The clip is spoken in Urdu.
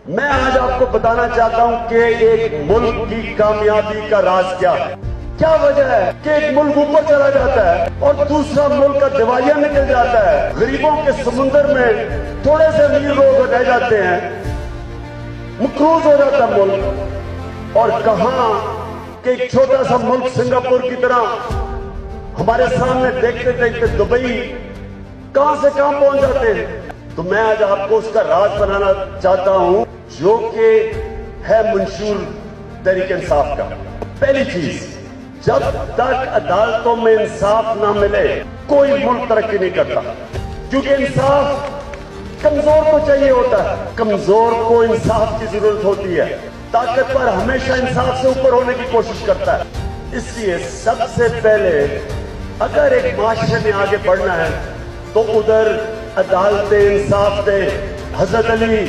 میں آج آپ کو بتانا چاہتا ہوں کہ ایک ملک کی کامیابی کا راز کیا ہے. کیا وجہ ہے کہ ایک ملک اوپر چلا جاتا ہے اور دوسرا ملک کا دیوالیہ نکل جاتا ہے. غریبوں کے سمندر میں تھوڑے سے امیر لوگ رہ جاتے ہیں, مقروض ہو جاتا ہے ملک. اور کہاں کہ ایک چھوٹا سا ملک سنگاپور کی طرح ہمارے سامنے دیکھتے دیکھتے دبئی کہاں سے کہاں پہنچ جاتے ہیں. تو میں آج آپ کو اس کا راز بنانا چاہتا ہوں جو کہ ہے منشور تحریک انصاف کا. پہلی چیز, جب تک عدالتوں میں انصاف نہ ملے کوئی ملک ترقی نہیں کرتا, کیونکہ انصاف کمزور کو چاہیے ہوتا ہے, کمزور کو انصاف کی ضرورت ہوتی ہے. طاقتور ہمیشہ انصاف سے اوپر ہونے کی کوشش کرتا ہے. اس لیے سب سے پہلے اگر ایک معاشرے میں آگے بڑھنا ہے تو ادھر عدالتیں انصاف دے. حضرت علی